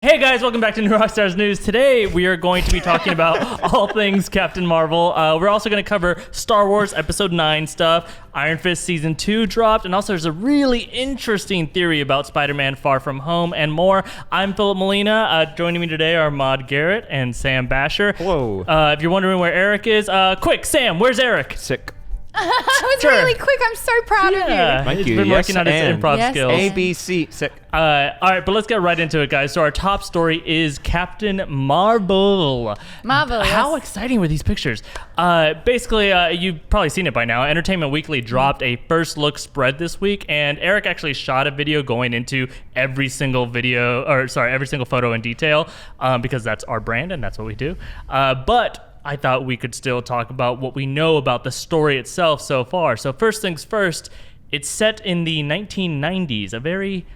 Hey guys, welcome back to New Rockstars News. Today we are going to be talking about all things Captain Marvel. We're also going to cover Star Wars Episode 9 stuff. Iron Fist Season 2 dropped, and also there's a really interesting theory about Spider-Man Far From Home and more. I'm Filup Molina. Joining me today are Maude, Garrett, and Sam Bashor. Hello. If you're wondering where ERIK is, quick, Sam, where's ERIK? Sick. That was really quick. I'm so proud of you. Thank He's you. been Yes, working on his and. improv Yes, skills. A, B, C. Sick. All right, but let's get right into it, guys. So our top story is Captain Marvel. Marvelous. How exciting were these pictures? Basically, you've probably seen it by now. Entertainment Weekly dropped a first look spread this week, and ERIK actually shot a video going into every single photo in detail, because that's our brand and that's what we do. But I thought we could still talk about what we know about the story itself so far. So first things first, it's set in the 1990s, a very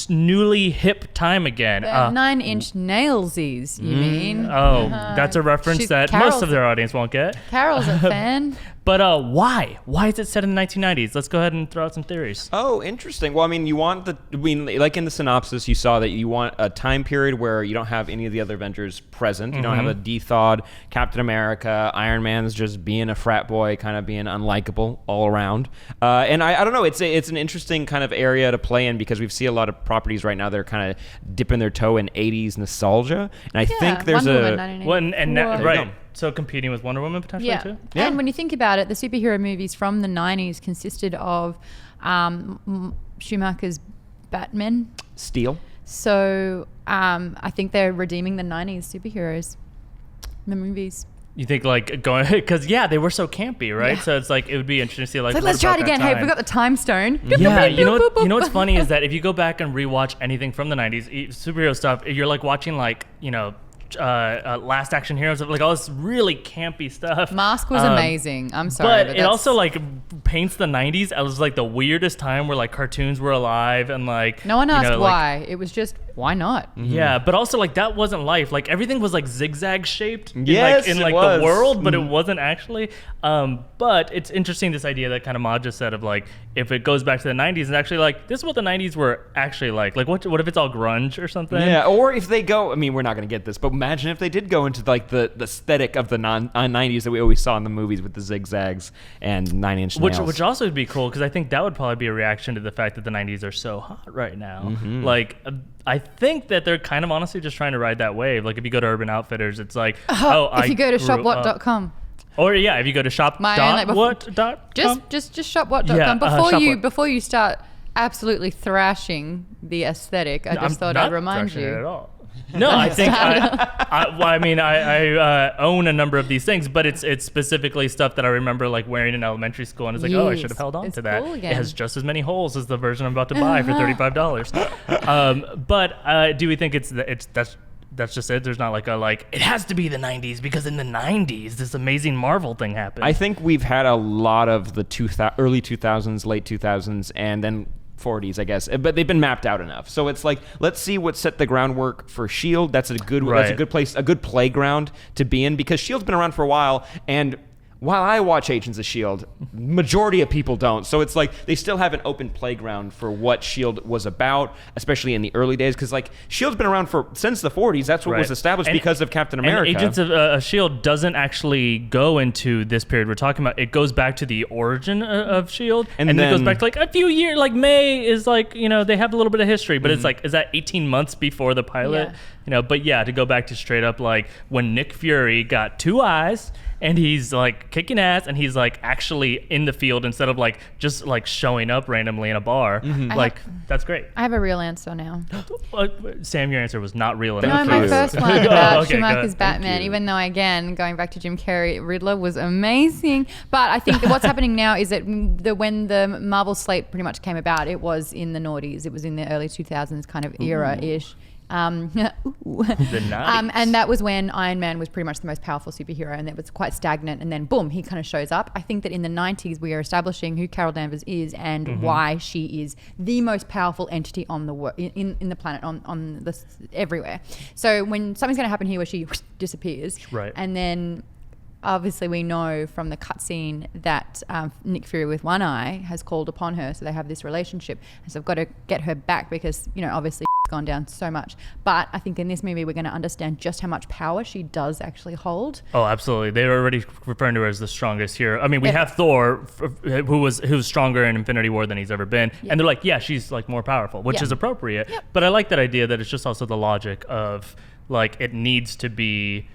newly hip time again. 9-inch nailsies, you mean? Oh, that's a reference that Carol's most of their audience won't get. Carol's a fan. But why? Why is it set in the 1990s? Let's go ahead and throw out some theories. Oh, interesting. Well, I mean, like in the synopsis, you saw that you want a time period where you don't have any of the other Avengers present. You don't have a de-thawed Captain America. Iron Man's just being a frat boy, kind of being unlikable all around. And I don't know. It's an interesting kind of area to play in because we see a lot of properties right now that are kind of dipping their toe in 80s nostalgia. And I think there's Wonder Woman, 1980. Right. So competing with Wonder Woman potentially too? Yeah. And when you think about it, the superhero movies from the 90s consisted of Schumacher's Batman. Steel. So I think they're redeeming the 90s superheroes, the movies. You think like going, because they were so campy, right? Yeah. So it's like, it would be interesting to see like, So what let's try it about that again. Hey, time? we got the time stone. Yeah, you know what's funny is that if you go back and rewatch anything from the 90s, superhero stuff, you're like watching like, Last Action Heroes, like all this really campy stuff. Mask was amazing. I'm sorry. But it also like paints the 90s as like the weirdest time where like cartoons were alive and like no one asked why. Like, it was just, why not? yeah, but also like that wasn't life. Like everything was like zigzag shaped in it like was. the world, but it wasn't actually. But it's interesting, this idea that kind of Maude just said of like, if it goes back to the 90s and actually like this is what the 90s were actually like what if it's all grunge or something? Yeah, or if they go, I mean, we're not going to get this, but imagine if they did go into like the aesthetic of the 90s that we always saw in the movies with the zigzags and 9-inch nails. Which also would be cool, because I think that would probably be a reaction to the fact that the 90s are so hot right now. Mm-hmm. Like, I think that they're kind of honestly just trying to ride that wave. Like, if you go to Urban Outfitters, it's like, if you go to shopwhat.com. Or if you go to shop.what.com. Just shopwhat.com. Yeah, before you start absolutely thrashing the aesthetic, I just thought I'd remind you. At all. No, I think I own a number of these things, but it's specifically stuff that I remember like wearing in elementary school, and it's like, I should have held on to that. Cool it again. has just as many holes as the version I'm about to buy for $35. But do we think that's just it? There's not like it has to be the 90s because in the 90s this amazing Marvel thing happened. I think we've had a lot of the early 2000s, late 2000s, and then 40s, I guess, but they've been mapped out enough. So it's like, let's see what set the groundwork for S.H.I.E.L.D. That's a good place, a good playground to be in, because S.H.I.E.L.D's been around for a while, and while I watch Agents of S.H.I.E.L.D., majority of people don't. So it's like they still have an open playground for what S.H.I.E.L.D. was about, especially in the early days, because like S.H.I.E.L.D's been around since the 40s. That's what was established because of Captain America. And Agents of S.H.I.E.L.D. doesn't actually go into this period we're talking about. It goes back to the origin of S.H.I.E.L.D. And then it goes back to like a few years, like May is like, they have a little bit of history, but it's like, is that 18 months before the pilot? Yeah. But to go back to straight up like when Nick Fury got 2 eyes and he's like kicking ass and he's like actually in the field instead of like just like showing up randomly in a bar. That's great. I have a real answer now. Sam, your answer was not real No, enough. my first one about Okay, Schumacher's Batman, even though, again, going back to Jim Carrey, Riddler was amazing. But I think that what's happening now is that when the Marvel slate pretty much came about, it was in the noughties. It was in the early 2000s kind of era-ish. The 90s. And that was when Iron Man was pretty much the most powerful superhero, and it was quite stagnant, and then boom, he kind of shows up. I think that in the 90s we are establishing who Carol Danvers is and why she is the most powerful entity on the in the planet, on this everywhere. So when something's going to happen here where she disappears, and then obviously we know from the cutscene that Nick Fury with one eye has called upon her, so they have this relationship, and so I've got to get her back because obviously gone down so much. But I think in this movie, we're going to understand just how much power she does actually hold. Oh, absolutely. They're already referring to her as the strongest hero. I mean, we have Thor, who was stronger in Infinity War than he's ever been. And they're like, yeah, she's like more powerful, which is appropriate. But I like that idea that it's just also the logic of like it needs to be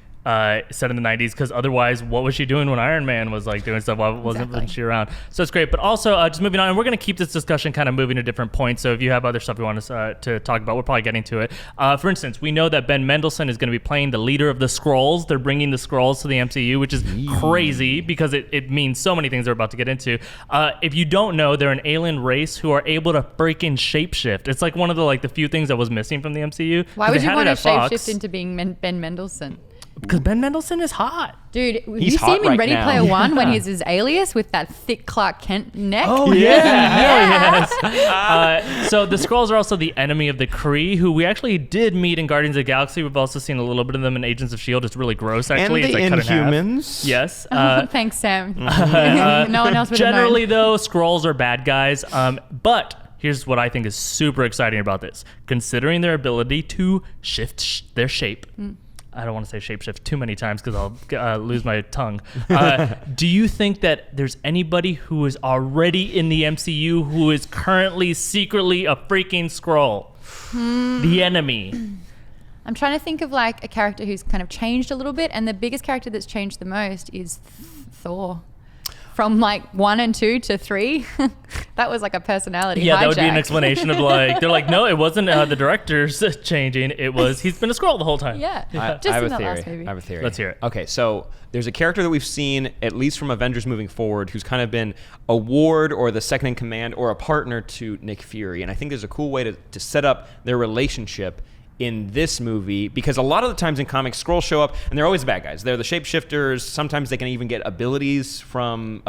set in the 90s, because otherwise what was she doing when Iron Man was like doing stuff? Why wasn't she around? So it's great. But also just moving on, and we're going to keep this discussion kind of moving to different points, so if you have other stuff you want us to talk about, we're probably getting to it. For instance, we know that Ben Mendelsohn is going to be playing the leader of the Skrulls. They're bringing the Skrulls to the MCU, which is crazy because it means so many things we're about to get into. If you don't know, they're an alien race who are able to freaking shapeshift. It's like one of the few things that was missing from the MCU. Why would you want to shapeshift into being Ben Mendelsohn? Because Ben Mendelsohn is hot. Dude, you see him in Ready Player One when he's his alias with that thick Clark Kent neck? Oh, yeah. Yes. So the Skrulls are also the enemy of the Kree, who we actually did meet in Guardians of the Galaxy. We've also seen a little bit of them in Agents of S.H.I.E.L.D. It's really gross, actually. And the it's like Inhumans. Yes. Thanks, Sam. No one else would have Generally, known. though, Skrulls are bad guys. But here's what I think is super exciting about this. Considering their ability to shift their shape. I don't want to say shapeshift too many times because I'll lose my tongue. Do you think that there's anybody who is already in the MCU who is currently secretly a freaking Skrull? The enemy. I'm trying to think of like a character who's kind of changed a little bit, and the biggest character that's changed the most is Thor. From like 1 and 2 to 3, that was like a personality hijack. That would be an explanation of like, they're like, no, it wasn't the director's changing. It was, he's been a Skrull the whole time. Yeah. I have a theory. Let's hear it. Okay, so there's a character that we've seen, at least from Avengers moving forward, who's kind of been a ward or the second in command or a partner to Nick Fury. And I think there's a cool way to set up their relationship in this movie, because a lot of the times in comics, Skrulls show up and they're always bad guys. They're the shapeshifters. Sometimes they can even get abilities from,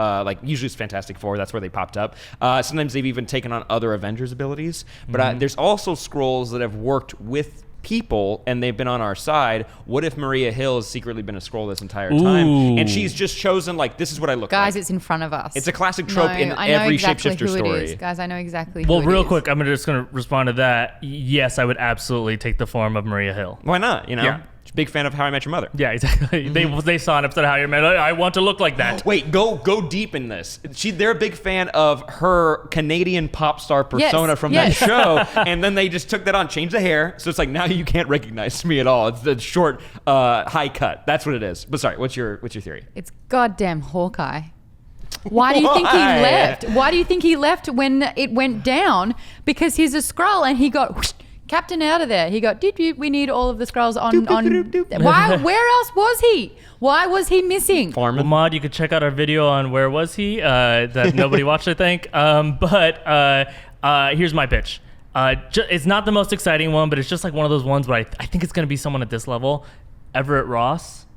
usually it's Fantastic Four. That's where they popped up. Sometimes they've even taken on other Avengers abilities. But there's also Skrulls that have worked with people and they've been on our side. What if Maria Hill has secretly been a Skrull this entire time? And she's just chosen, like, this is what I look like. Guys, it's in front of us. It's a classic trope in every shapeshifter story. Guys, I know exactly who it is. Well, real quick, I'm just going to respond to that. Yes, I would absolutely take the form of Maria Hill. Why not? Yeah. Big fan of How I Met Your Mother. Yeah, exactly. They saw an episode of How I Met Your Mother. I want to look like that. Wait, go deep in this. They're a big fan of her Canadian pop star persona from that show, and then they just took that on, changed the hair, so it's like now you can't recognize me at all. It's the short, high cut. That's what it is. But sorry, what's your theory? It's goddamn Hawkeye. Why do you think he left? Why do you think he left when it went down? Because he's a Skrull and he got whoosh, Captain out of there. He got, we need all of the Skrulls on. Why? Where else was he? Why was he missing? Well, Maude, you could check out our video on Where Was He? That nobody watched, I think. But here's my pitch. It's not the most exciting one, but it's just like one of those ones where I think it's going to be someone at this level. Everett Ross.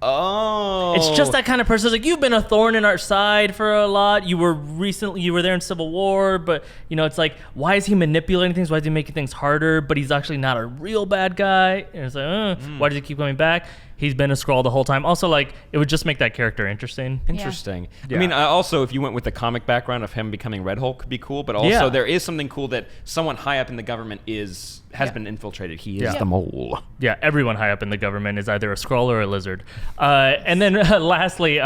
Oh. It's just that kind of person. It's like, you've been a thorn in our side for a lot. You were there in Civil War, but it's like, why is he manipulating things? Why is he making things harder? But he's actually not a real bad guy. And it's like, why does he keep coming back? He's been a Skrull the whole time. Also, like, it would just make that character interesting. Interesting. Yeah. I mean, also, if you went with the comic background of him becoming Red Hulk, could be cool. But also, there is something cool that someone high up in the government has been infiltrated. He is the mole. Yeah, everyone high up in the government is either a Skrull or a lizard. And then lastly,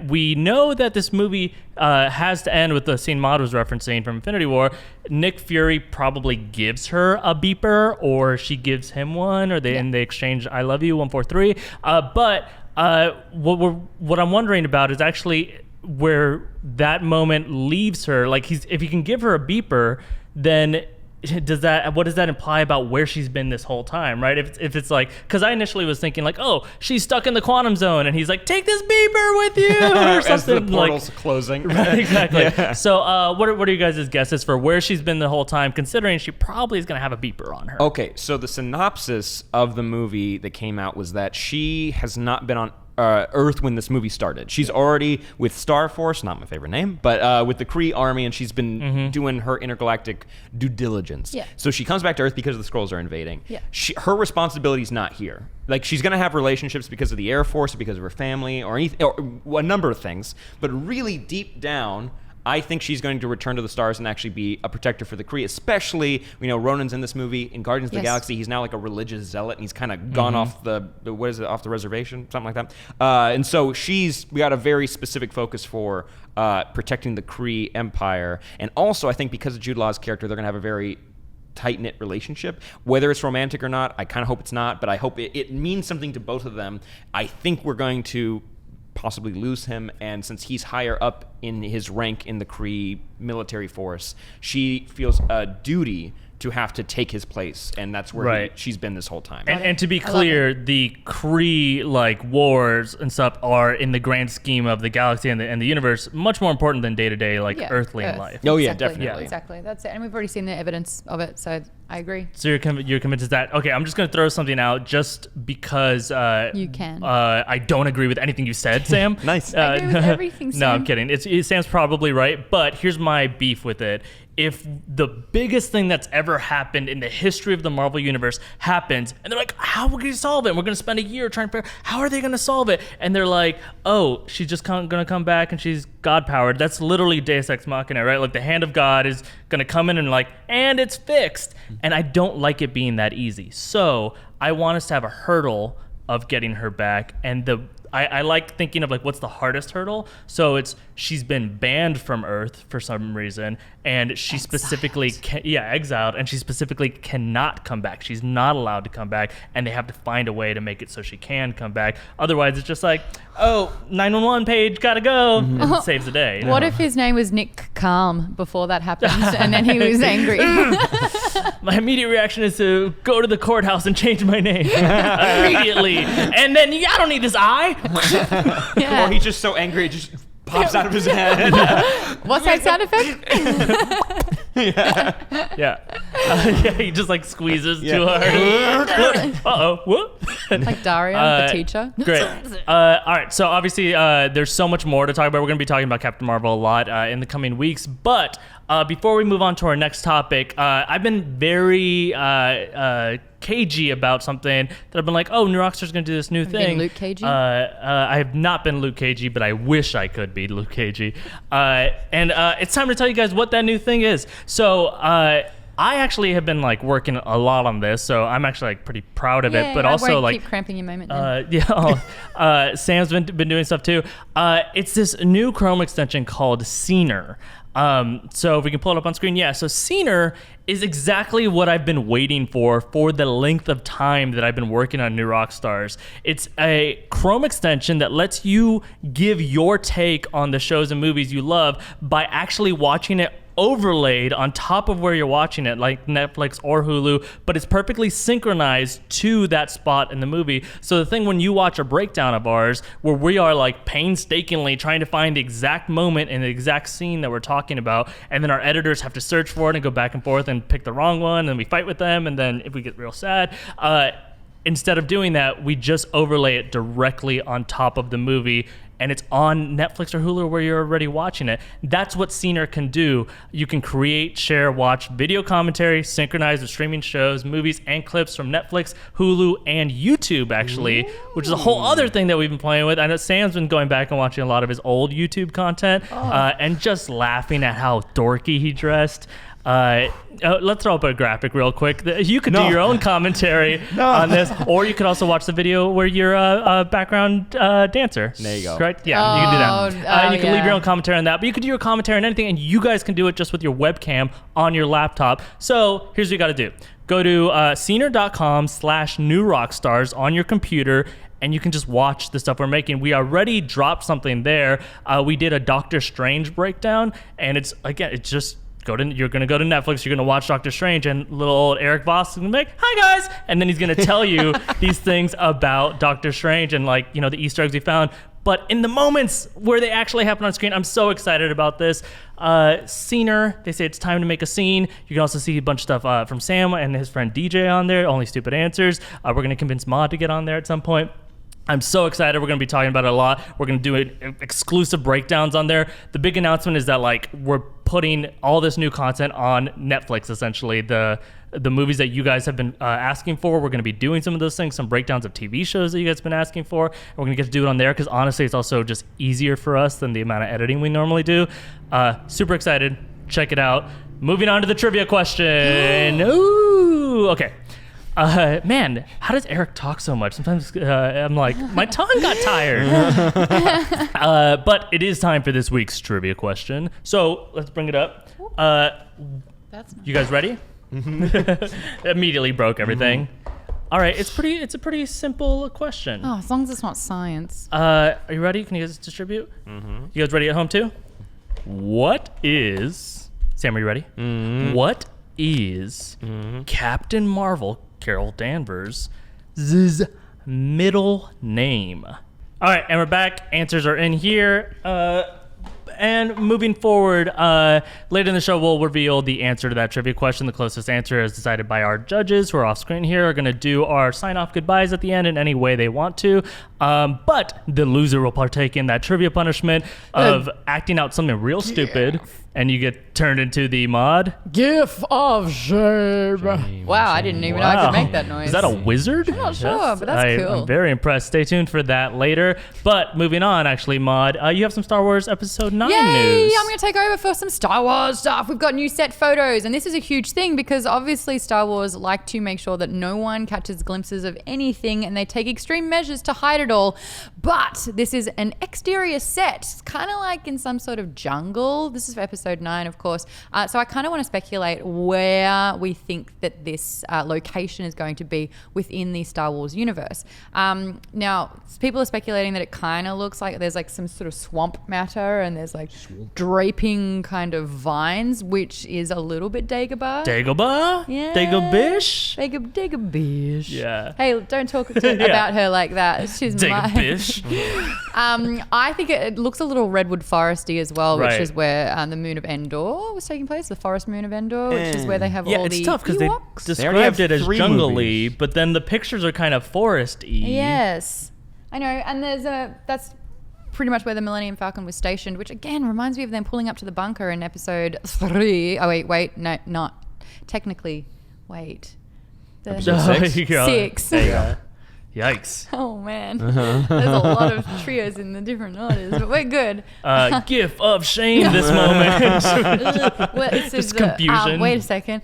we know that this movie has to end with the scene Maude was referencing from Infinity War. Nick Fury probably gives her a beeper, or she gives him one, or they exchange "I love you" 143. But what I'm wondering about is actually where that moment leaves her. Like, if he can give her a beeper, then what does that imply about where she's been this whole time, right? If it's like, because I initially was thinking like, oh, she's stuck in the quantum zone, and he's like, take this beeper with you, or something. As the portal's closing. Right, exactly. So what are you guys' guesses for where she's been the whole time, considering she probably is going to have a beeper on her? Okay, so the synopsis of the movie that came out was that she has not been on Earth when this movie started. She's already with Star Force, not my favorite name, but with the Kree army, and she's been doing her intergalactic due diligence. Yeah. So she comes back to Earth because the Skrulls are invading. Yeah. Her responsibility is not here. Like, she's going to have relationships because of the Air Force, or because of her family, or a number of things. But really deep down, I think she's going to return to the stars and actually be a protector for the Kree, especially, Ronan's in this movie. In Guardians of the Galaxy, he's now like a religious zealot, and he's kind of gone off off the reservation, something like that. And so we got a very specific focus for protecting the Kree Empire. And also, I think because of Jude Law's character, they're going to have a very tight-knit relationship. Whether it's romantic or not, I kind of hope it's not, but I hope it means something to both of them. I think we're going to possibly lose him, and since he's higher up in his rank in the Kree military force, she feels a duty to have to take his place, and that's where she's been this whole time. And to be clear, the Kree wars and stuff are, in the grand scheme of the galaxy and the universe, much more important than day-to-day earthly life. Oh yeah, definitely. Yeah, exactly. That's it. And we've already seen the evidence of it, so I agree. So you're convinced of that? Okay, I'm just going to throw something out just because you can. I don't agree with anything you said, Sam. Nice. I agree with everything, Sam. No, I'm kidding. Sam's probably right, but here's my beef with it. If the biggest thing that's ever happened in the history of the Marvel Universe happens, and they're like, how are we going to solve it? And we're going to spend a year trying to figure out, how are they going to solve it? And they're like, oh, she's just going to come back and she's God-powered. That's literally Deus Ex Machina, right? Like, the hand of God is going to come in and it's fixed. And I don't like it being that easy. So I want us to have a hurdle of getting her back. And I like thinking of what's the hardest hurdle. So it's she's been banned from Earth for some reason, and she specifically exiled, and she specifically cannot come back. She's not allowed to come back, and they have to find a way to make it so she can come back. Otherwise, it's just 911 page, gotta go, and it saves the day. What if his name was Nick Calm before that happened, and then he was angry? My immediate reaction is to go to the courthouse and change my name immediately, and then I don't need this eye. Yeah. Or he's just so angry it just pops out of his head. What's that sound effect? He just squeezes too hard. Whoop. Like Dario, the teacher. Great. All right, so obviously there's so much more to talk about. We're going to be talking about Captain Marvel a lot in the coming weeks, but before we move on to our next topic, I've been very cagey about something that I've been like, oh, New Rockstars going to do this new thing. Luke cagey? I have not been Luke cagey, but I wish I could be Luke cagey. And it's time to tell you guys what that new thing is. So I actually have been working a lot on this, so I'm actually pretty proud of it. But also keep cramping your moment. Sam's been doing stuff too. It's this new Chrome extension called Scener. So if we can pull it up on screen, so Scener is exactly what I've been waiting for the length of time that I've been working on New Rockstars. It's a Chrome extension that lets you give your take on the shows and movies you love by actually watching it overlaid on top of where you're watching it, like Netflix or Hulu, but it's perfectly synchronized to that spot in the movie. So the thing when you watch a breakdown of ours, where we are painstakingly trying to find the exact moment and the exact scene that we're talking about, and then our editors have to search for it and go back and forth and pick the wrong one, and we fight with them, and then if we get real sad, instead of doing that, we just overlay it directly on top of the movie, and it's on Netflix or Hulu where you're already watching it. That's what Scener can do. You can create, share, watch video commentary, synchronize with streaming shows, movies, and clips from Netflix, Hulu, and YouTube, actually, which is a whole other thing that we've been playing with. I know Sam's been going back and watching a lot of his old YouTube content and just laughing at how dorky he dressed. Let's throw up a graphic real quick. You could do your own commentary on this, or you could also watch the video where you're a background dancer. There you go. Right? Yeah, you can do that. And you can leave your own commentary on that, but you could do your commentary on anything, and you guys can do it just with your webcam on your laptop. So here's what you got to do. Go to scener.com/New Rockstars on your computer, and you can just watch the stuff we're making. We already dropped something there. We did a Doctor Strange breakdown, and it's just... you're going to go to Netflix, you're going to watch Doctor Strange, and little old Erik Voss is going to be like, hi guys, and then he's going to tell you these things about Doctor Strange and the Easter eggs we found. But in the moments where they actually happen on screen, I'm so excited about this. Scener, they say it's time to make a scene. You can also see a bunch of stuff from Sam and his friend DJ on there, Only Stupid Answers. We're going to convince Maude to get on there at some point. I'm so excited. We're going to be talking about it a lot. We're going to do exclusive breakdowns on there. The big announcement is that we're putting all this new content on Netflix, essentially. The movies that you guys have been asking for, we're going to be doing some of those things, some breakdowns of TV shows that you guys have been asking for. And we're going to get to do it on there because honestly, it's also just easier for us than the amount of editing we normally do. Super excited. Check it out. Moving on to the trivia question. Ooh, okay. Man, how does Eric talk so much? Sometimes I'm like, my tongue got tired. But it is time for this week's trivia question. So let's bring it up. That's you guys ready? Immediately broke everything. All right, it's a pretty simple question. Oh, as long as it's not science. Are you ready? Can you guys distribute? You guys ready at home too? What is Sam? Are you ready? What is Captain Marvel, Carol Danvers' middle name? All right, and we're back. Answers are in here. And moving forward, later in the show, we'll reveal the answer to that trivia question. The closest answer is decided by our judges who are off screen here, are going to do our sign-off goodbyes at the end in any way they want to. But the loser will partake in that trivia punishment of acting out something real stupid, and you get turned into the Maude. GIF of shame. Wow, I didn't even know I could make that noise. Is that a wizard? I'm not sure, but that's cool. I'm very impressed. Stay tuned for that later. But moving on, actually, Maude, you have some Star Wars Episode 9 news. I'm going to take over for some Star Wars stuff. We've got new set photos, and this is a huge thing because obviously Star Wars like to make sure that no one catches glimpses of anything, and they take extreme measures to hide it all. But this is an exterior set. It's kind of like in some sort of jungle. This is for Episode 9, of course. So I kind of want to speculate where we think that this location is going to be within the Star Wars universe. Now, people are speculating that it kind of looks like there's like some sort of swamp matter and there's like draping kind of vines, which is a little bit Dagobah. Dagobah? Yeah. Dagobish? Dagobish. Yeah. Hey, don't talk about her like that. She's Dagobish. I think it looks a little redwood foresty as well, which Right. is where the moon of Endor was taking place, the forest moon of Endor, which is where they have all it's the tough because they Ewoks. described it as 3 jungly, movies. but then the pictures are kind of foresty. Yes, I know, and that's pretty much where the Millennium Falcon was stationed, which again reminds me of them pulling up to the bunker in Episode 3. Oh wait, no, not technically. Wait, Episode 6? 6. There you go. Yikes. Oh man, there's a lot of trios in the different orders, but we're good. GIF of shame this moment. Well, this is Just confusion. Wait a second.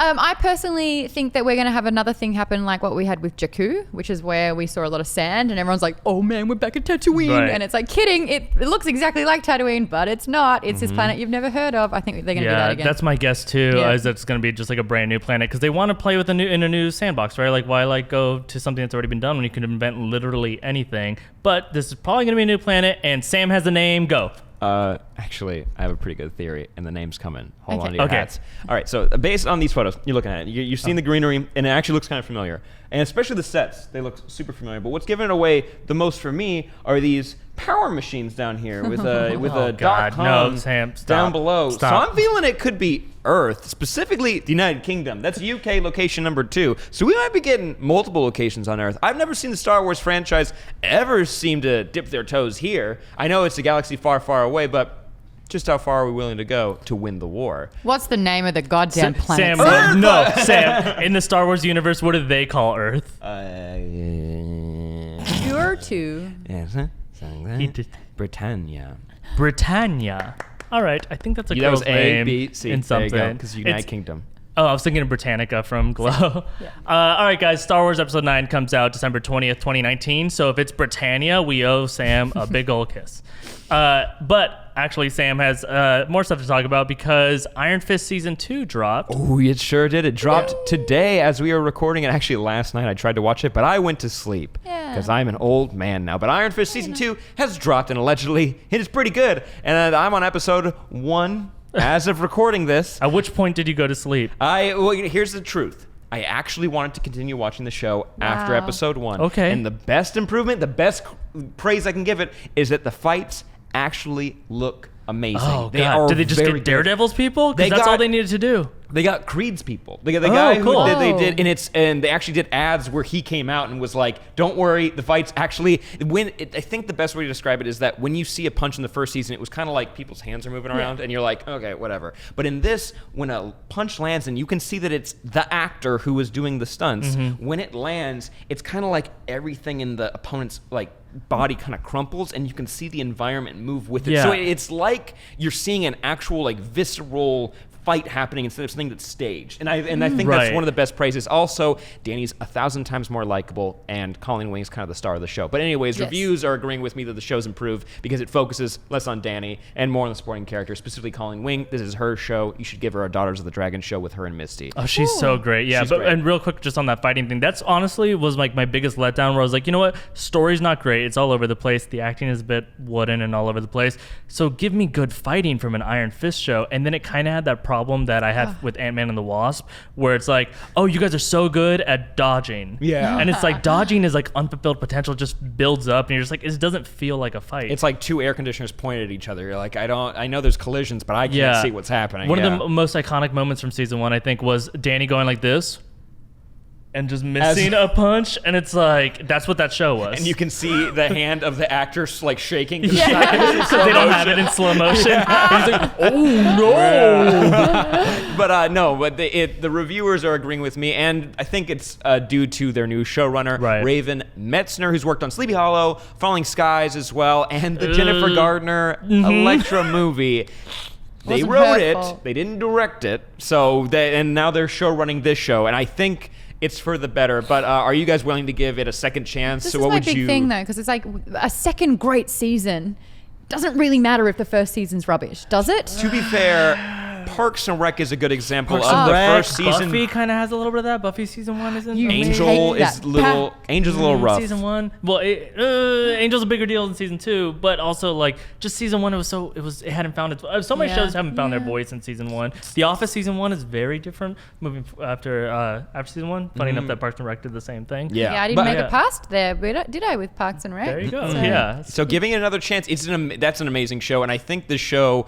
I personally think that we're going to have another thing happen like what we had with Jakku, which is where we saw a lot of sand and everyone's like, oh man, we're back at Tatooine. Right. And it's like, kidding, it looks exactly like Tatooine, but it's not. It's this planet you've never heard of. I think they're going to do that again. That's my guess too, Yeah. is that it's going to be just like a brand new planet because they want to play with in a new sandbox, right? Like why go to something that's already been done when you can invent literally anything? But this is probably going to be a new planet, and Sam has the name. Go. Actually, I have a pretty good theory, and the name's coming. Hold Okay. on to your Okay. hats. All right, so based on these photos, you're looking at it. You've seen the greenery, and it actually looks kind of familiar. And especially the sets, they look super familiar. But what's giving it away the most for me are these power machines down here with a God, .com no, Sam, stop. down below. Stop. So I'm feeling it could be Earth, specifically the United Kingdom. That's UK location number 2. So we might be getting multiple locations on Earth. I've never seen the Star Wars franchise ever seem to dip their toes here. I know it's a galaxy far, far away, but just how far are we willing to go to win the war? What's the name of the goddamn planet? Sam, no, Sam. In the Star Wars universe, what do they call Earth? You're two. Britannia. Britannia. All right, I think that's a That girl's was A, name B, C. in There you something. go, because United It's- Kingdom. Oh, I was thinking of Britannica from Glow. Yeah. All right, guys. Star Wars Episode 9 comes out December 20th, 2019. So if it's Britannia, we owe Sam a big ol' kiss. But actually, Sam has more stuff to talk about because Iron Fist Season 2 dropped. Oh, it sure did. It dropped today as we were recording it. Actually, last night I tried to watch it, but I went to sleep Yeah. because I'm an old man now. But Iron Fist Season 2 has dropped, and allegedly it is pretty good. And I'm on episode 1 as of recording this. At which point did you go to sleep? Well, here's the truth. I actually wanted to continue watching the show after Wow. episode 1. Okay. And the best improvement, the best praise I can give it, is that the fights actually look amazing. Oh, They God. are Did they just very get good. Daredevil's people? They Because that's all got- they needed to do. They got Creed's people. The guy cool. who they did, and they actually did ads where he came out and was like, "Don't worry, the fight's actually." I think the best way to describe it is that when you see a punch in the first season, it was kind of like people's hands are moving around, and you're like, "Okay, whatever." But in this, when a punch lands, and you can see that it's the actor who was doing the stunts, when it lands, it's kind of like everything in the opponent's like body kind of crumples, and you can see the environment move with it. Yeah. So it's like you're seeing an actual like visceral fight happening instead of something that's staged, and I think that's one of the best praises. Also, Danny's 1,000 times more likable, and Colleen Wing's kind of the star of the show. But anyways, reviews are agreeing with me that the show's improved because it focuses less on Danny and more on the supporting characters, specifically Colleen Wing. This is her show. You should give her a Daughters of the Dragon show with her and Misty. Oh, she's so great. Yeah, She's great. And real quick, just on that fighting thing, that's honestly was like my biggest letdown. Where I was like, you know what, story's not great. It's all over the place. The acting is a bit wooden and all over the place. So give me good fighting from an Iron Fist show. And then it kind of had that problem that I had with Ant-Man and the Wasp, where it's like, oh, you guys are so good at dodging. Yeah. And it's like dodging is like unfulfilled potential, just builds up, and you're just like, it doesn't feel like a fight. It's like two air conditioners pointed at each other. You're like, I know there's collisions, but I can't see what's happening. One of the most iconic moments from season 1, I think, was Danny going like this and just missing a punch, and it's like, that's what that show was. And you can see the hand of the actor like shaking. They don't have it in slow motion. He's like, oh no. But the reviewers are agreeing with me, and I think it's due to their new showrunner, Raven Metzner, who's worked on Sleepy Hollow, Falling Skies as well, and the Jennifer Gardner Elektra movie. They wrote it. They didn't direct it. And now they're show running this show, and I think it's for the better. But are you guys willing to give it a second chance? This is my big thing, though, because it's like a second great season doesn't really matter if the first season's rubbish, does it? To be fair, Parks and Rec is a good example of the first season. Buffy kind of has a little bit of that. Buffy season 1 isn't. Angel's a little rough. Season 1, well, Angel's a bigger deal than season 2, but also like just season 1, it hadn't found its. So many shows haven't found their voice in season 1. The Office season 1 is very different. Moving after season 1, funny enough that Parks and Rec did the same thing. Yeah, I didn't make it past there, did I? With Parks and Rec. There you go. So giving it another chance, that's an amazing show, and I think the show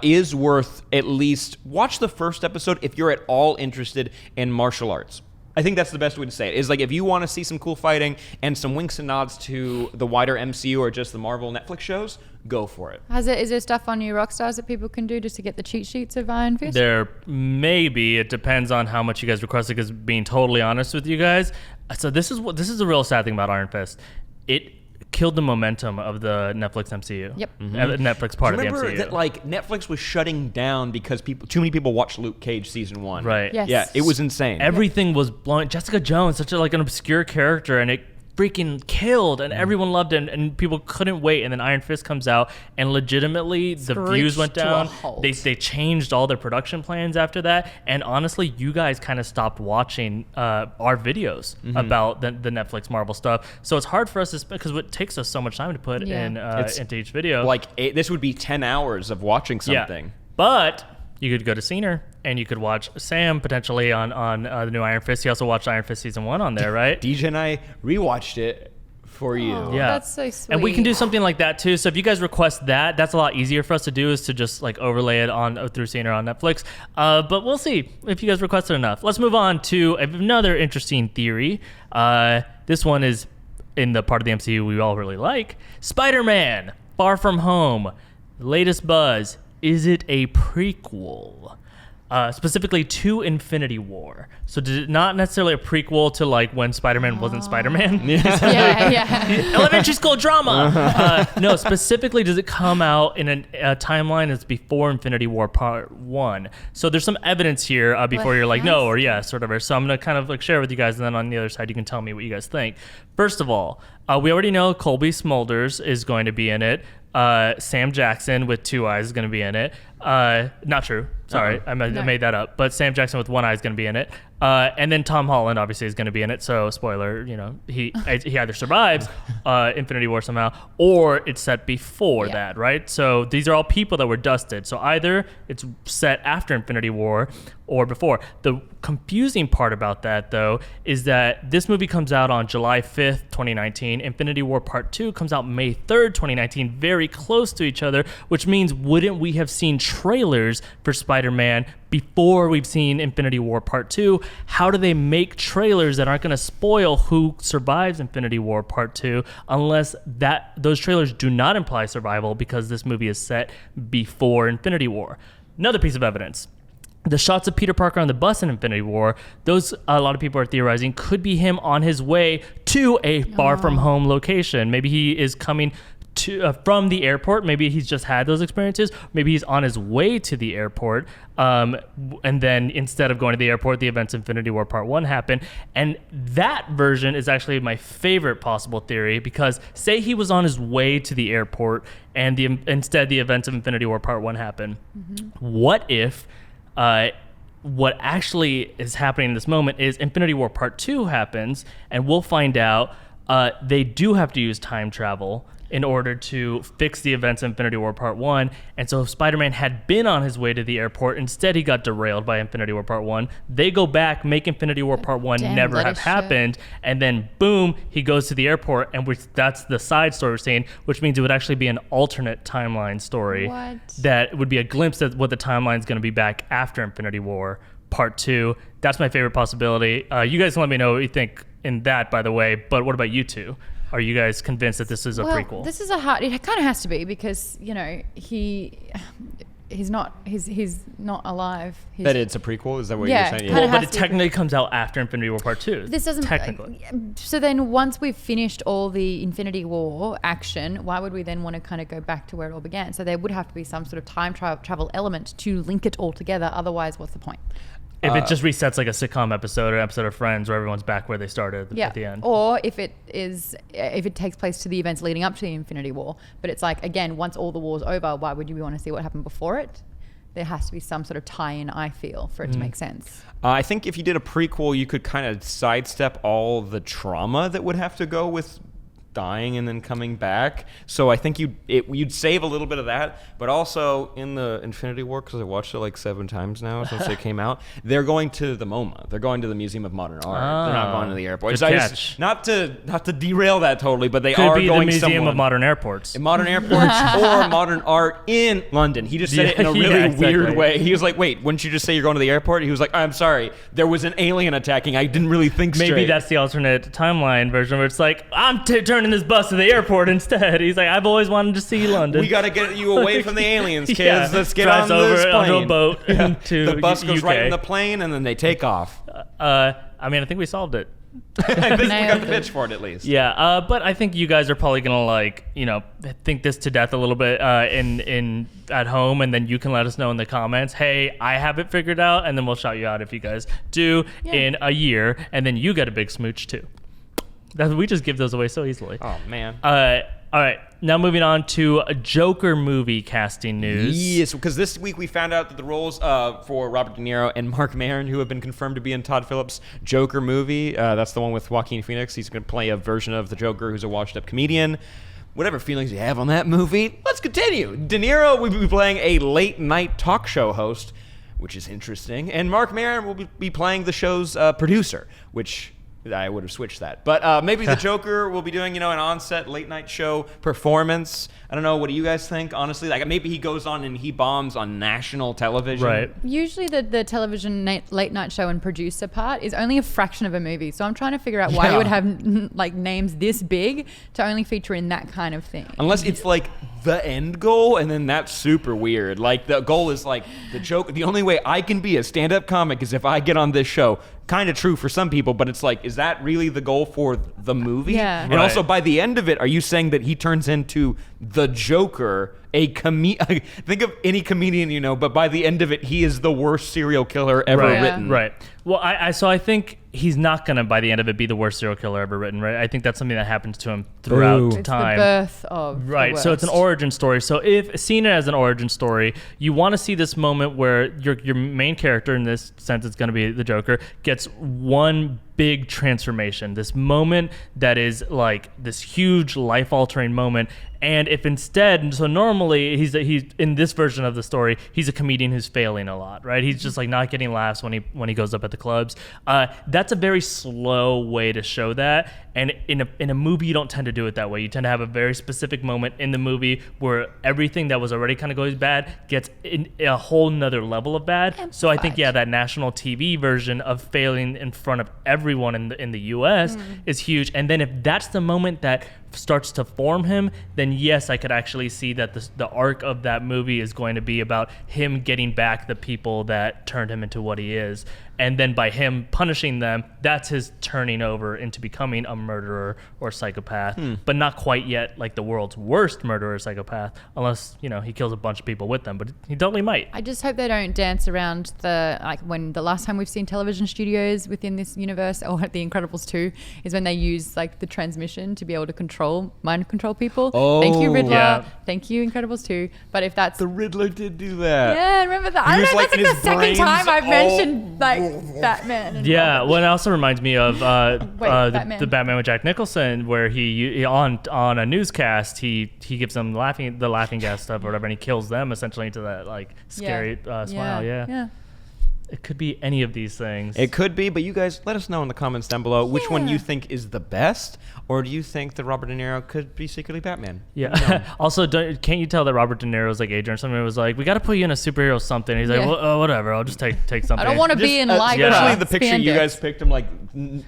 is worth at least watch the first episode if you're at all interested in martial arts. I think that's the best way to say it. Is like if you want to see some cool fighting and some winks and nods to the wider MCU or just the Marvel Netflix shows, go for it. Is there stuff on your Rockstars that people can do just to get the cheat sheets of Iron Fist? There may be. It depends on how much you guys requested, because being totally honest with you guys, so this is a real sad thing about Iron Fist. It killed the momentum of the Netflix MCU. Yep. Netflix part of the MCU. Remember that like Netflix was shutting down because too many people watched Luke Cage season 1. Right. Yes. Yeah, it was insane. Everything was blowing. Jessica Jones, such an obscure character, and it freaking killed, and everyone loved it, and people couldn't wait. And then Iron Fist comes out, and legitimately the views went down. They changed all their production plans after that, and honestly, you guys kind of stopped watching our videos about the Netflix Marvel stuff. So it's hard for us to because it takes us so much time to put into each video. Like this would be 10 hours of watching something. Yeah. But you could go to Scener and you could watch Sam potentially on the new Iron Fist. He also watched Iron Fist season 1 on there, right? DJ and I rewatched it for you. Yeah, that's so sweet. And we can do something like that too. So if you guys request that, that's a lot easier for us to do, is to just like overlay it on through Scener on Netflix. But we'll see if you guys request it enough. Let's move on to another interesting theory. This one is in the part of the MCU we all really like. Spider-Man: Far From Home. The latest buzz. Is it a prequel? Specifically to Infinity War. So did it not necessarily a prequel to like when Spider-Man wasn't Spider-Man? Elementary school drama. No, specifically does it come out in a timeline that's before Infinity War Part 1. So there's some evidence here before you're like no or yes or whatever. So I'm going to kind of like share with you guys, and then on the other side you can tell me what you guys think. First of all, we already know Colby Smulders is going to be in it. Sam Jackson with 2 eyes is going to be in it. Not true. Sorry, I made that up. But Sam Jackson with 1 eye is going to be in it. And then Tom Holland obviously is going to be in it. So spoiler, he either survives Infinity War somehow, or it's set before that, right? So these are all people that were dusted. So either it's set after Infinity War or before. The confusing part about that, though, is that this movie comes out on July 5th, 2019. Infinity War Part 2 comes out May 3rd, 2019, very close to each other, which means wouldn't we have seen trailers for Spider-Man before we've seen Infinity War Part 2? How do they make trailers that aren't going to spoil who survives Infinity War Part 2 unless those trailers do not imply survival because this movie is set before Infinity War? Another piece of evidence. The shots of Peter Parker on the bus in Infinity War, those, a lot of people are theorizing, could be him on his way to a far-from-home location. Maybe he is coming from the airport. Maybe he's just had those experiences. Maybe he's on his way to the airport. And then instead of going to the airport, the events of Infinity War Part 1 happen. And that version is actually my favorite possible theory, because say he was on his way to the airport and instead the events of Infinity War Part 1 happen. Mm-hmm. What if what actually is happening in this moment is Infinity War Part 2 happens, and we'll find out they do have to use time travel in order to fix the events of Infinity War Part 1. And so if Spider-Man had been on his way to the airport, instead he got derailed by Infinity War Part 1. They go back, make Infinity War Part 1 never have happened, and then boom, he goes to the airport, and that's the side story we're seeing, which means it would actually be an alternate timeline story. What? That would be a glimpse at what the timeline's going to be back after Infinity War Part 2. That's my favorite possibility. You guys let me know what you think in that, by the way, but what about you two? Are you guys convinced that this is a prequel? This is it kind of has to be, because, you know, he's not alive. That it's a prequel? Is that what Yeah, you're saying? kinda Well, but has it to. technically comes out after Infinity War Part 2. This doesn't technically. So then, once we've finished all the Infinity War action, why would we then want to kind of go back to where it all began? So there would have to be some sort of time travel element to link it all together. Otherwise, what's the point? If it just resets like a sitcom episode or an episode of Friends where everyone's back where they started at the end. Or if it takes place to the events leading up to the Infinity War. But it's like, again, once all the war's over, why would you want to see what happened before it? There has to be some sort of tie-in, I feel, for it to make sense. I think if you did a prequel, you could kind of sidestep all the trauma that would have to go with dying and then coming back. So I think you'd save a little bit of that, but also in the Infinity War, because I watched it like 7 times now since it came out, they're going to the MoMA. They're going to the Museum of Modern Art. They're not going to the airport. Good So catch. not to derail that totally, but they Could are be going the Museum somewhere. of Modern Airports. In modern airports or modern art in London. He just said it in a really weird way. He was like, wait, wouldn't you just say you're going to the airport? He was like, I'm sorry, there was an alien attacking. I didn't really think straight. Maybe that's the alternate timeline version where it's like, I'm turning this bus to the airport instead. He's like, I've always wanted to see London. We got to get you away from the aliens, kids. Yeah. Let's get Drives on this plane. onto a boat to the bus goes UK. right in the plane, and then they take off. I mean, I think we solved it. We got the pitch for it, at least. Yeah, but I think you guys are probably gonna think this to death a little bit in at home, and then you can let us know in the comments. Hey, I have it figured out, and then we'll shout you out if you guys do in a year, and then you get a big smooch too. We just give those away so easily. Oh man. All right, now moving on to a Joker movie casting news. Yes, because this week we found out that the roles for Robert De Niro and Mark Maron, who have been confirmed to be in Todd Phillips' Joker movie, that's the one with Joaquin Phoenix. He's going to play a version of the Joker who's a washed-up comedian. Whatever feelings you have on that movie, let's continue. De Niro will be playing a late-night talk show host, which is interesting, and Mark Maron will be playing the show's producer, which I would have switched that. But maybe the Joker will be doing, an on-set late-night show performance. I don't know. What do you guys think, honestly? Like, maybe he goes on and he bombs on national television. Right. Usually the television late-night show and producer part is only a fraction of a movie. So I'm trying to figure out why you would have, names this big to only feature in that kind of thing. Unless it's, the end goal, and then that's super weird. Like, the goal is, the joke. The only way I can be a stand-up comic is if I get on this show. Kind of true for some people, but it's is that really the goal for the movie? Yeah. And also, by the end of it, are you saying that he turns into the Joker, think of any comedian but by the end of it, he is the worst serial killer ever written. Right. Well, I think he's not going to, by the end of it, be the worst serial killer ever written, right? I think that's something that happens to him throughout It's time. the birth of Right, the so it's an worst. origin story. So if seen it as an origin story, you want to see this moment where your main character, in this sense it's going to be the Joker, gets one big transformation, this moment that is like this huge life-altering moment. And if instead, so normally he's in this version of the story, he's a comedian who's failing a lot, right? He's just like not getting laughs when he goes up at the clubs. That's a very slow way to show that. And in a movie, you don't tend to do it that way. You tend to have a very specific moment in the movie where everything that was already kind of going bad gets in a whole nother level of bad. So I think, that national TV version of failing in front of everyone in the U.S. is huge. And then if that's the moment that starts to form him, then yes, I could actually see that the arc of that movie is going to be about him getting back the people that turned him into what he is. And then by him punishing them, that's his turning over into becoming a murderer or psychopath, but not quite yet like the world's worst murderer or psychopath, unless, he kills a bunch of people with them, but he totally might. I just hope they don't dance around when the last time we've seen television studios within this universe, or The Incredibles 2, is when they use like the transmission to be able to mind control people. Oh, thank you, Riddler. yeah. Thank you, Incredibles 2. But if that's The Riddler did do that. yeah, remember that? I He don't know. was, That's like, like in the his second time brains I've mentioned like Batman. And Yeah, well, it also reminds me of Batman. the Batman with Jack Nicholson, where he on a newscast he gives them the laughing gas stuff or whatever, and he kills them essentially into that like scary smile. Yeah, it could be any of these things. It could be, but you guys let us know in the comments down below which one you think is the best, or do you think that Robert De Niro could be secretly Batman? Yeah. Also, can't you tell that Robert De Niro's like agent or something was like, we got to put you in a superhero something. He's like, well, whatever, I'll just take something. I don't want to be in like especially the picture you guys picked him like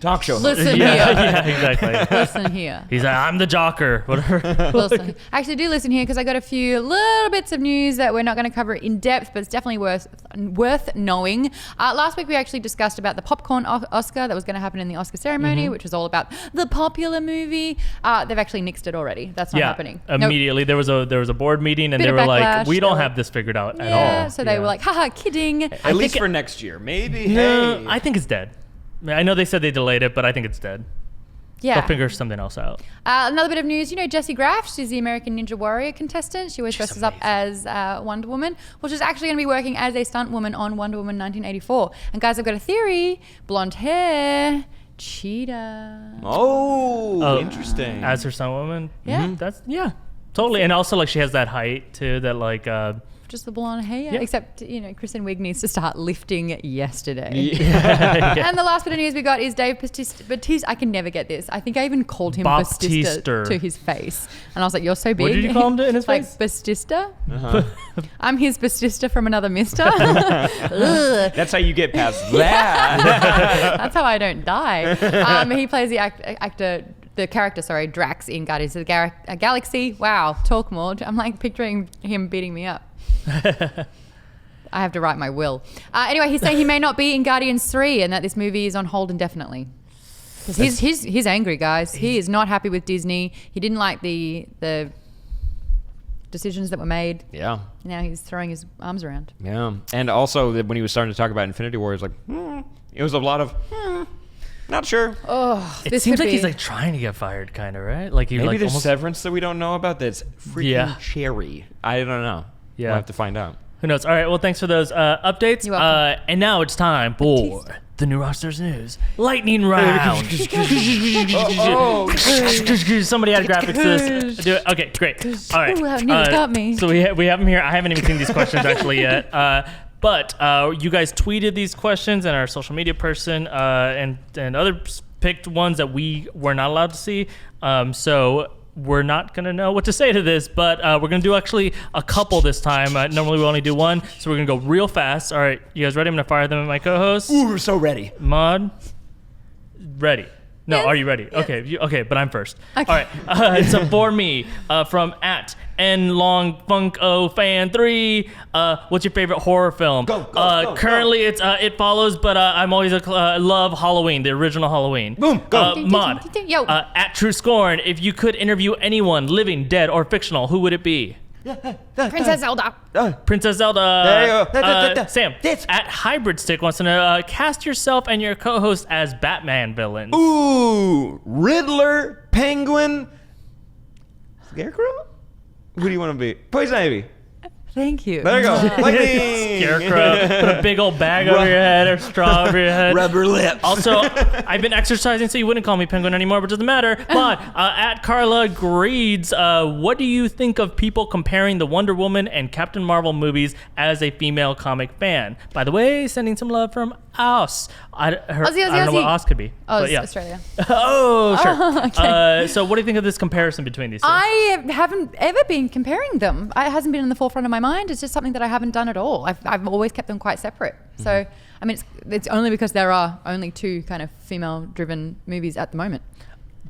talk show host. Listen here. Yeah, exactly. Listen here. He's like, I'm the jocker. Whatever. Listen. Actually, do listen here because I got a few little bits of news that we're not going to cover in depth, but it's definitely worth knowing. Last week we actually discussed about the popcorn Oscar that was going to happen in the Oscar ceremony, which was all about the popular movie. They've actually nixed it already. That's not happening. Immediately there was a board meeting and Bit they of were like, backlash. we don't They're have this figured out at Yeah, all. so they were like, haha, kidding. At least for next year, maybe. No, Hey, I think it's dead. I know they said they delayed it, but I think it's dead. Yeah. They'll figure something else out. Another bit of news, Jessie Graff, she's the American Ninja Warrior contestant. She always dresses up as Wonder Woman. Well, she's actually going to be working as a stunt woman on Wonder Woman 1984. And guys, I've got a theory. Blonde hair, cheetah. Oh, interesting. As her stunt woman? Yeah. That's, totally. And also, like, she has that height, too, that, like... Just the blonde hair, Yeah. except Kristen Wiig needs to start lifting yesterday. Yeah. And the last bit of news we got is Dave Bautista. I can never get this. I think I even called him Baptista. Baptista to his face, and I was like, "You're so big." What did you call him in his like, face? Baptista. I'm his Baptista from another Mister. Ugh. That's how you get past that. That's how I don't die. He plays the character, Drax in Guardians of the Galaxy. Wow, talk more. I'm like picturing him beating me up. I have to write my will. Anyway, he's saying he may not be in Guardians 3 and that this movie is on hold indefinitely. Because he's angry, guys. He is not happy with Disney. He didn't like the decisions that were made. Yeah. Now he's throwing his arms around. Yeah. And also, when he was starting to talk about Infinity War, he was like, it was a lot of, not sure. Oh, It seems like he's like trying to get fired, kind of, right? Like he Maybe like there's almost, severance that we don't know about that's freaking cherry. I don't know. Yeah. We'll have to find out. Who knows? All right. Well, thanks for those updates. You're welcome. And now it's time for the new Rockstars news lightning round. Somebody add graphics to this. Do it. Okay, great. All right. Ooh, nearly got me. So we have them here. I haven't even seen these questions actually yet. But you guys tweeted these questions, and our social media person and others picked ones that we were not allowed to see. So we're not going to know what to say to this, but we're going to do actually a couple this time. Normally we only do one, so we're going to go real fast. All right, you guys ready? I'm going to fire them at my co-hosts. Ooh, we're so ready. Maude, ready. No, Yes. are you ready? Yes. Okay, but I'm first. Okay. All right, so for me, from @NLongFunkoFan3, what's your favorite horror film? Go, currently, it's It Follows, but I'm always love Halloween, the original Halloween. Boom, go. Maude, Yo. @TrueScorn, if you could interview anyone, living, dead, or fictional, who would it be? Princess Zelda. Princess Zelda. There you go. Sam, @HybridStick wants to know, cast yourself and your co-host as Batman villains. Ooh, Riddler, Penguin, Scarecrow? Who do you want to be? Poison Ivy. Thank you. There you go. Lightning. Scarecrow. Put a big old bag over your head or straw over your head. Rubber lips. Also, I've been exercising, so you wouldn't call me Penguin anymore, but doesn't matter. But at Carla Greeds, what do you think of people comparing the Wonder Woman and Captain Marvel movies as a female comic fan? By the way, sending some love from Aus. I don't know what Aus could be. Oh, but yeah. Australia. Oh, sure. Oh, okay. So what do you think of this comparison between these two? I haven't ever been comparing them. It hasn't been in the forefront of my mind. It's just something that I haven't done at all. I've always kept them quite separate. So, I mean, it's only because there are only two kind of female-driven movies at the moment.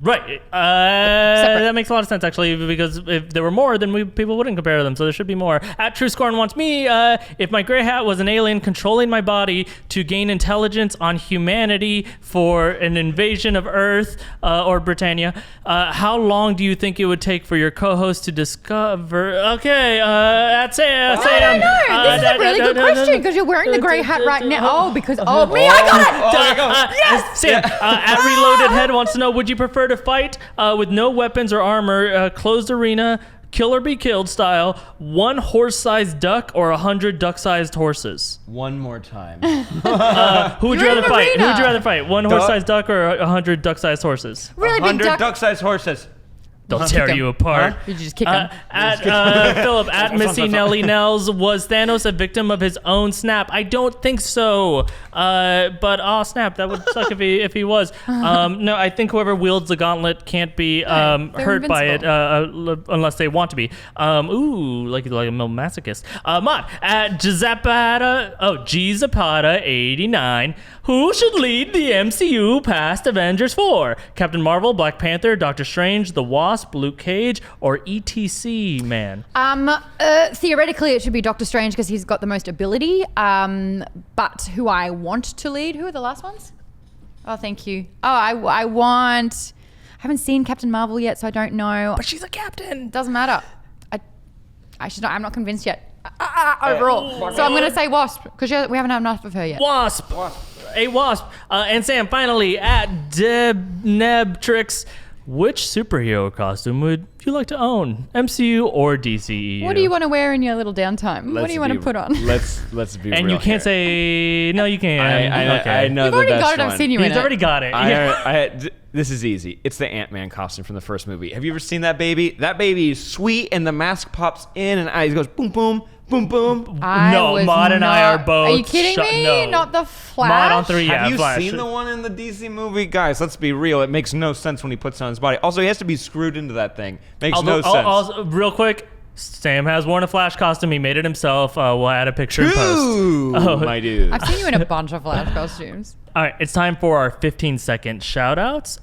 Right. That makes a lot of sense, actually, because if there were more, then people wouldn't compare them, so there should be more. At True Scorn wants me, if my gray hat was an alien controlling my body to gain intelligence on humanity for an invasion of Earth or Britannia, how long do you think it would take for your co-host to discover... Okay, that's it. I don't know. This is a really good question, because you're wearing the gray hat right now. I got it! Yes! Sam, at Reloaded Head wants to know, would you prefer to fight with no weapons or armor, closed arena, kill or be killed style, 1 horse-sized duck or 100 duck-sized horses? One more time. Who would you rather fight? Who would you rather fight? 1 horse-sized duck or 100 duck-sized horses? Really big 100 duck-sized horses. They'll tear you apart. You just kick him. At Filup, at Missy Nelly Nels, was Thanos a victim of his own snap? I don't think so. But snap, that would suck if he was. No, I think whoever wields the gauntlet can't be hurt by it unless they want to be. Like a masochist. Maude, at Zapata 89. Who should lead the MCU past Avengers 4? Captain Marvel, Black Panther, Doctor Strange, The Wasp, Luke Cage, or ETC, man? Theoretically, it should be Doctor Strange because he's got the most ability. But who I want to lead? Who are the last ones? Oh, thank you. Oh, I want... I haven't seen Captain Marvel yet, so I don't know. But she's a captain. Doesn't matter. I'm not convinced yet. Overall. So I'm going to say Wasp because we haven't had enough of her yet. Wasp. A Wasp. And Sam, finally, at Nebtrix, which superhero costume would you like to own? MCU or DCEU? What do you want to wear in your little downtime? What do you want to put on? Let's be real. And you can't say... No, you can't. I know You've already got it. I've seen you in it. He's already got it. This is easy. It's the Ant-Man costume from the first movie. Have you ever seen that baby? That baby is sweet, and the mask pops in, and eyes goes boom, boom, boom, boom. No, Maude and I are both. Are you kidding me? No. Not the Flash? Maude on 3, yeah. Have you Flash. seen the one in the DC movie? Guys, let's be real. It makes no sense when he puts it on his body. Also, he has to be screwed into that thing. Makes no sense. Real quick, Sam has worn a Flash costume. He made it himself. We'll add a picture in post. My dude. I've seen you in a bunch of Flash costumes. All right, it's time for our 15-second shout-outs.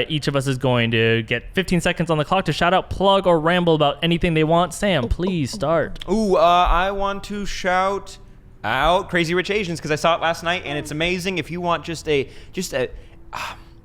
Each of us is going to get 15 seconds on the clock to shout out, plug, or ramble about anything they want. Sam, please start. I want to shout out Crazy Rich Asians because I saw it last night and it's amazing. If you want it's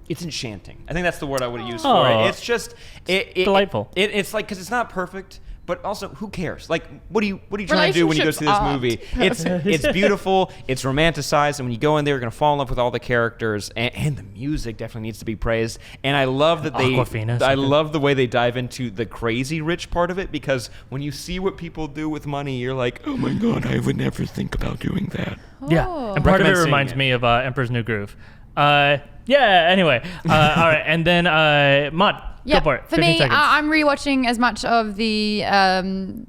enchanting. I think that's the word I would use for it. It's just delightful. It's like because it's not perfect. But also, who cares? Like, what are you trying to do when you go see this movie? It's beautiful, it's romanticized, and when you go in there, you're gonna fall in love with all the characters, and the music definitely needs to be praised. And I love that I love the way they dive into the crazy rich part of it because when you see what people do with money, you're like, oh my god, I would never think about doing that. Yeah, and part of it reminds me of Emperor's New Groove. Anyway, all right, and then Maude. Yeah, go for it. For me, 15 seconds. I'm rewatching as much of the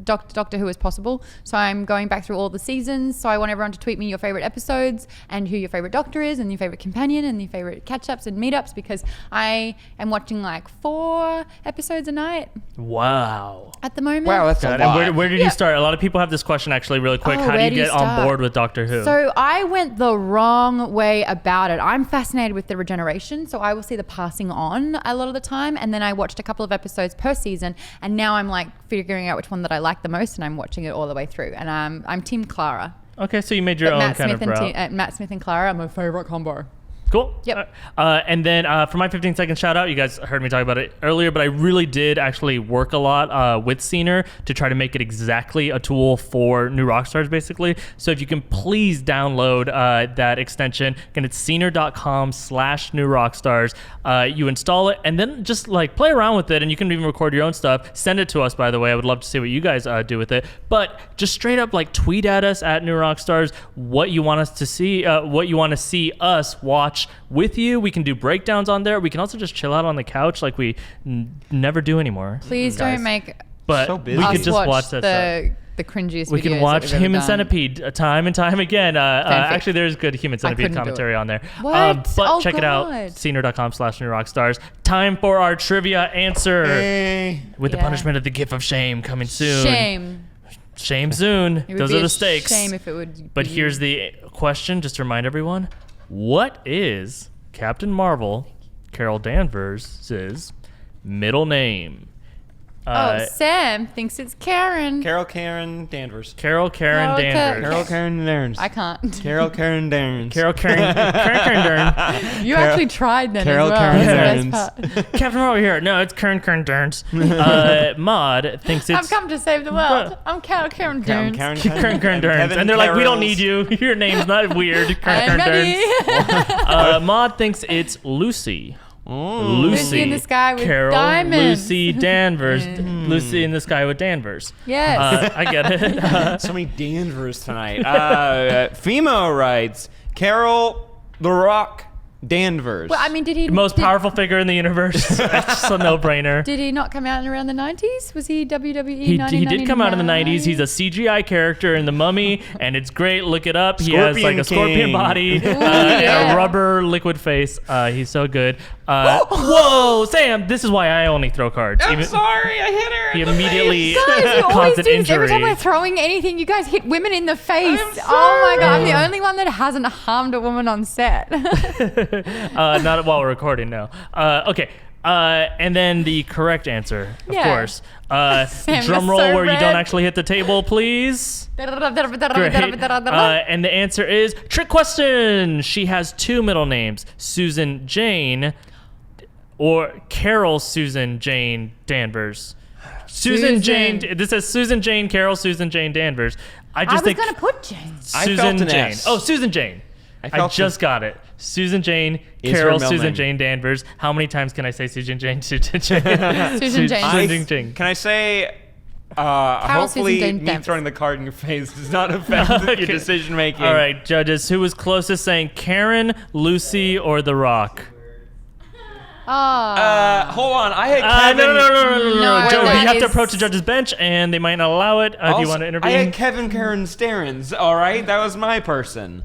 Doctor Who as possible. So I'm going back through all the seasons. So I want everyone to tweet me your favorite episodes and who your favorite Doctor is and your favorite companion and your favorite catch-ups and meetups because I am watching like 4 episodes a night. Wow. At the moment. Wow, that's a lot. And where did you start? A lot of people have this question actually really quick. How do you get on board with Doctor Who? So I went the wrong way about it. I'm fascinated with the regeneration. So I will see the passing on a lot of the time. And then I watched a couple of episodes per season, and now I'm like figuring out which one that I like the most, and I'm watching it all the way through. And I'm Team Clara. Okay, so you made your own kind of route. Matt Smith and Clara are my favorite combo. Cool. Yep. And then for my 15-second shout out, you guys heard me talk about it earlier, but I really did actually work a lot with Scener to try to make it exactly a tool for new Rockstars, basically. So if you can please download that extension, again, it's scener.com/new Rockstars. You install it and then just like play around with it, and you can even record your own stuff. Send it to us, by the way. I would love to see what you guys do with it. But just straight up like tweet at us at New Rockstars what you want us to see, what you want to see us watch with you. We can do breakdowns on there. We can also just chill out on the couch like we never do anymore. Please don't make but so busy. we us could just watch that stuff. the cringiest We videos can that watch we've ever Human done. Centipede time and time again. Actually, there's good Human Centipede couldn't do commentary it. on there. What? But Oh, check it out, God. scener.com/new Rockstars. Time for our trivia answer. Hey. With the Yeah. punishment of the gift of shame coming soon. Shame. Soon. It would Those be are the a stakes. Shame if it would. But be here's the question, just to remind everyone. What is Captain Marvel, Carol Danvers' middle name? Sam thinks it's Karen. Carol Karen Danvers. Carol Karen Carol Danvers. Carol Karen Danvers. I can't. Carol Karen Danvers. Karen Dern. You actually tried then Carol as well. Karen That's the best Danvers. part. Captain Marvel here. No, it's Karen Derns. Maude thinks I've it's come to save the world. I'm Carol Karen Jones. Karen Karen Derns. And they're like, we don't need you. Your name's not weird. Karen I'm ready. Derns. Maude thinks it's Lucy. Lucy in the sky with Carol, diamonds. Lucy Danvers. Lucy in the sky with Danvers. Yes. I get it. So many Danvers tonight. Fimo writes, Carol the Rock Danvers. Well, I mean, did he Most powerful figure in the universe. It's just a no-brainer. Did he not come out in around the 90s? Was he WWE? He did come out in the 90s. He's a CGI character in The Mummy, and it's great. Look it up. He has like a scorpion King. body, yeah. a rubber liquid face. He's so good. Whoa, Sam! This is why I only throw cards. I'm sorry, I hit her. He immediately Guys, you always caused do an this. Every time injury. we're throwing anything, you guys hit women in the face. I'm Oh my god, I'm the only one that hasn't harmed a woman on set. Not while we're recording, no. Okay. And then the correct answer, of Yeah. course. Sam, Drum you're roll so where you red. don't actually hit the table, please. Great. And the answer is trick question. She has two middle names, Susan Jane or Carol Susan Jane Danvers. Susan Jane. This says Susan Jane Carol Susan Jane Danvers. I I was think going to put James. I Susan felt an Jane. S. Oh, Susan Jane. I felt just got it. Susan Jane, Is her Carol, middle Susan name. Jane Danvers. How many times can I say Susan Jane? Susan Jane. Susan Jane. Susan Jane. Can I say, hopefully Susan Jane me Danvers. throwing the card in your face does not affect your decision making. All right, judges. Who was closest saying Karen, Lucy, or The Rock? Hold on. I had Kevin. No, Joe, that you have to is- approach the judge's bench, and they might not allow it. Do you Also, want to I intervene? had Kevin Karen Starrins. All right, that was my person.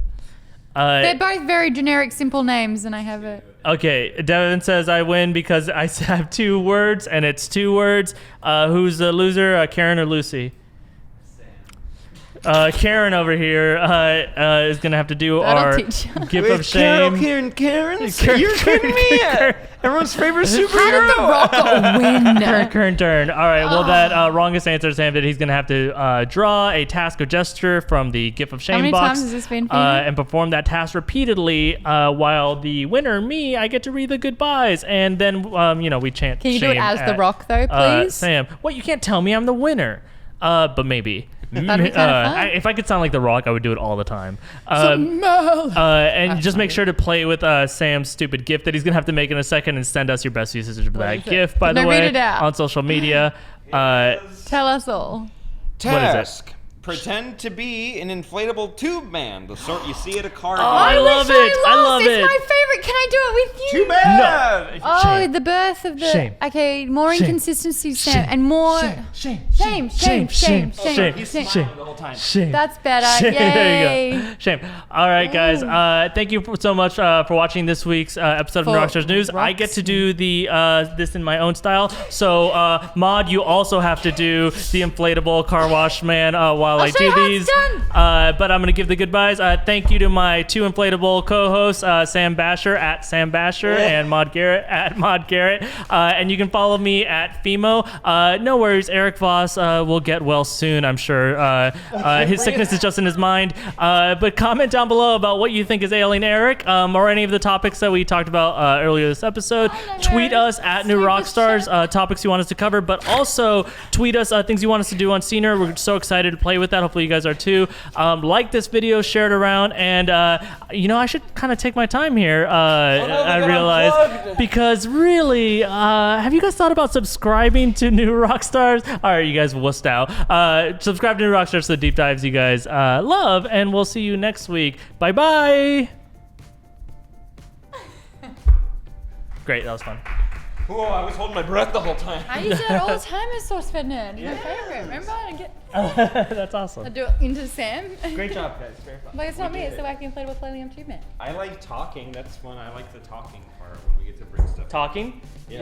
They're both very generic, simple names, and I have it. Okay, Devin says I win because I have two words, and it's two words. Who's the loser, Karen or Lucy? Karen over here is going to have to do That'll our teach you. gift of shame. Karen? Karen- You're kidding me? Everyone's favorite How did superhero. The Rock win? Karen turn. All right. Well, that wrongest answer is Sam that he's going to have to draw a task or gesture from the gift of shame many box. times has this been for you? And perform that task repeatedly. While the winner, me, I get to read the goodbyes, and then we chant. Can you do it shame as The at, Rock, though, please? Sam? What? You can't tell me I'm the winner. But maybe. That'd be kinda fun. If I could sound like The Rock, I would do it all the time. And just make sure to play with Sam's stupid gift that he's going to have to make in a second and send us your best usage of that is it? gift, by the No, way, read it out. on social media. Tell us all. Task. Pretend to be an inflatable tube man, the sort you see at a car. I love wish it. I love It's it. my favorite. Can I do it with you? Too bad. Oh, Shame. the birth of the. Shame. Okay, more Shame. inconsistency, Sam, and more. Shame. The whole time. Shame. That's better. Shame. Yay. There you go. Shame. All right, guys. Thank you so much for watching this week's episode of For Rockstars News. I get to do the this in my own style. So, Maude, you also have to do the inflatable car wash man while while I show do you how these. it's done. But I'm going to give the goodbyes. Thank you to my two inflatable co-hosts, Sam Bashor at Sam Bashor and Maude Garrett at Maude Garrett. And you can follow me at Fimo. No worries, Erik Voss will get well soon, I'm sure. His sickness is just in his mind. But comment down below about what you think is ailing Erik, or any of the topics that we talked about earlier this episode. Tweet us at New Rockstars, topics you want us to cover, but also tweet us things you want us to do on Scener. We're so excited to play with that. Hopefully you guys are too. Like this video, share it around, and I should kind of take my time here. I realize, because really, have you guys thought about subscribing to New Rockstars? All right, you guys wussed out. Subscribe to New Rockstars for the deep dives you guys love, and we'll see you next week. Bye bye. Great, that was fun. Whoa, I was holding my breath the whole time. I use it all the time as Sauce Ferdinand. My favorite. Remember? That's I awesome. do it into Sam. Great job, guys. Very fun. But it's not me. It's the wacky inflatable Palladium tube man. I like talking. That's fun. I like the talking part when we get to bring stuff. Talking? Yeah.